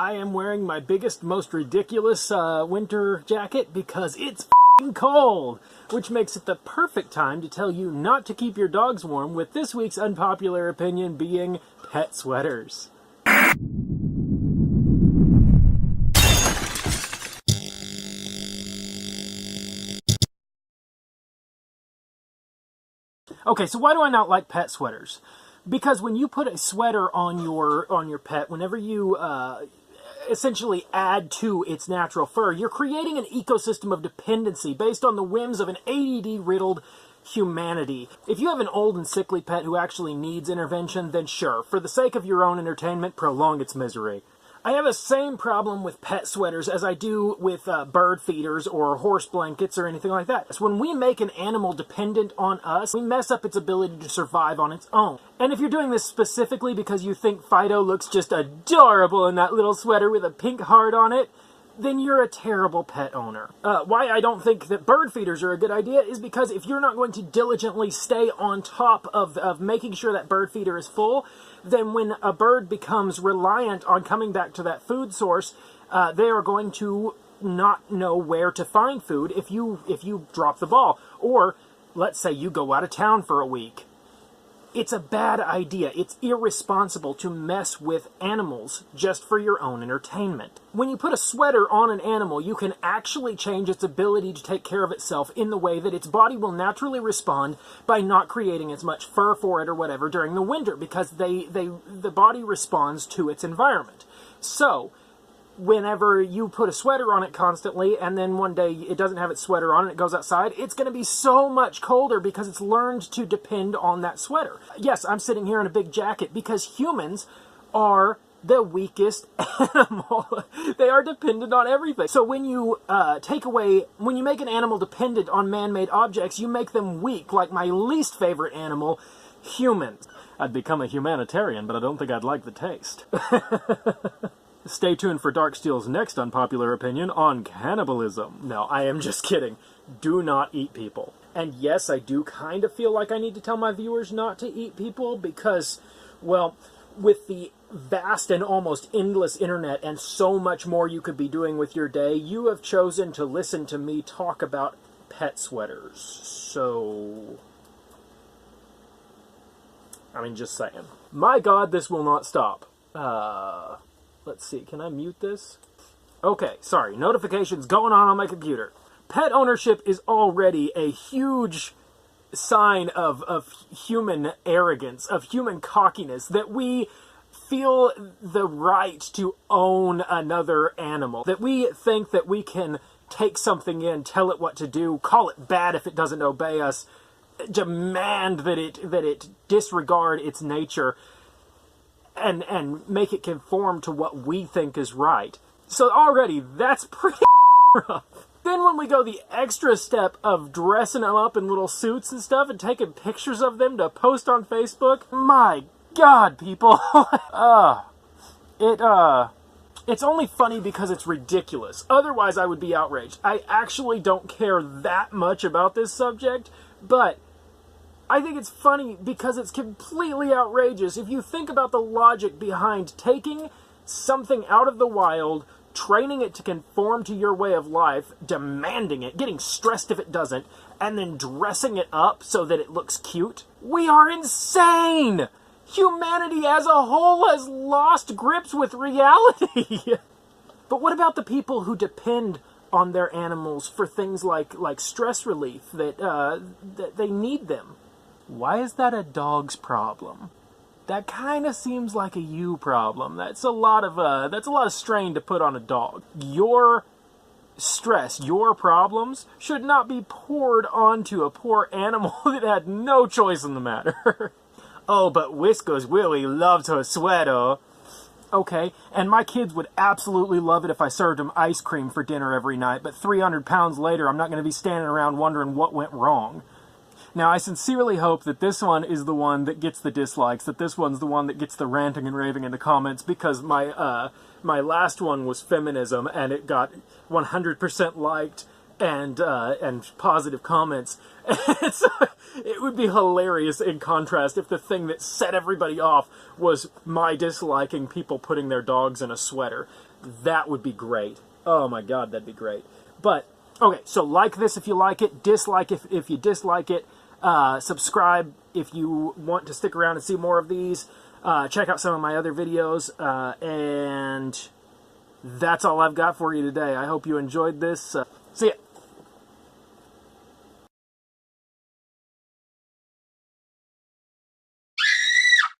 I am wearing my biggest, most ridiculous winter jacket because it's f***ing cold, which makes it the perfect time to tell you not to keep your dogs warm, with this week's unpopular opinion being pet sweaters. Okay, so why do I not like pet sweaters? Because when you put a sweater on your pet, whenever you essentially add to its natural fur, you're creating an ecosystem of dependency based on the whims of an ADD-riddled humanity. If you have an old and sickly pet who actually needs intervention, then sure, for the sake of your own entertainment, prolong its misery. I have the same problem with pet sweaters as I do with bird feeders or horse blankets or anything like that. So when we make an animal dependent on us, we mess up its ability to survive on its own. And if you're doing this specifically because you think Fido looks just adorable in that little sweater with a pink heart on it, then you're a terrible pet owner. Why I don't think that bird feeders are a good idea is because if you're not going to diligently stay on top of making sure that bird feeder is full, then when a bird becomes reliant on coming back to that food source, they are going to not know where to find food if you drop the ball. Or, let's say you go out of town for a week. It's a bad idea. It's irresponsible to mess with animals just for your own entertainment. When you put a sweater on an animal, you can actually change its ability to take care of itself in the way that its body will naturally respond by not creating as much fur for it or whatever during the winter, because the body responds to its environment. So, whenever you put a sweater on it constantly, and then one day it doesn't have its sweater on and it goes outside, it's going to be so much colder because it's learned to depend on that sweater. Yes, I'm sitting here in a big jacket because humans are the weakest animal. They are dependent on everything. So when you when you make an animal dependent on man-made objects, you make them weak, like my least favorite animal, humans. I'd become a humanitarian, but I don't think I'd like the taste. Stay tuned for Darksteel's next unpopular opinion on cannibalism. No, I am just kidding. Do not eat people. And yes, I do kind of feel like I need to tell my viewers not to eat people because, well, with the vast and almost endless internet and so much more you could be doing with your day, you have chosen to listen to me talk about pet sweaters. So, I mean, just saying. My God, this will not stop. Let's see, can I mute this? Okay, sorry, notifications going on my computer. Pet ownership is already a huge sign of human arrogance, of human cockiness, that we feel the right to own another animal, that we think that we can take something in, tell it what to do, call it bad if it doesn't obey us, demand that it disregard its nature, and make it conform to what we think is right. So already, that's pretty rough. Then when we go the extra step of dressing them up in little suits and stuff and taking pictures of them to post on Facebook, my God, people. It's only funny because it's ridiculous. Otherwise, I would be outraged. I actually don't care that much about this subject, but I think it's funny because it's completely outrageous. If you think about the logic behind taking something out of the wild, training it to conform to your way of life, demanding it, getting stressed if it doesn't, and then dressing it up so that it looks cute, we are insane! Humanity as a whole has lost grips with reality! But what about the people who depend on their animals for things like stress relief, that they need them? Why is that a dog's problem? That kind of seems like a you problem. That's a lot of strain to put on a dog. Your stress, your problems should not be poured onto a poor animal that had no choice in the matter. Oh, but Whiskers Willie loves her sweater. Okay, and my kids would absolutely love it if I served them ice cream for dinner every night, but 300 pounds later, I'm not going to be standing around wondering what went wrong. Now, I sincerely hope that this one is the one that gets the dislikes, that this one's the one that gets the ranting and raving in the comments, because my last one was feminism, and it got 100% liked and positive comments. It would be hilarious in contrast if the thing that set everybody off was my disliking people putting their dogs in a sweater. That would be great. Oh my god, that'd be great. But, okay, so like this if you like it, dislike if you dislike it, subscribe if you want to stick around and see more of these, check out some of my other videos, and that's all I've got for you today. I hope you enjoyed this. See ya.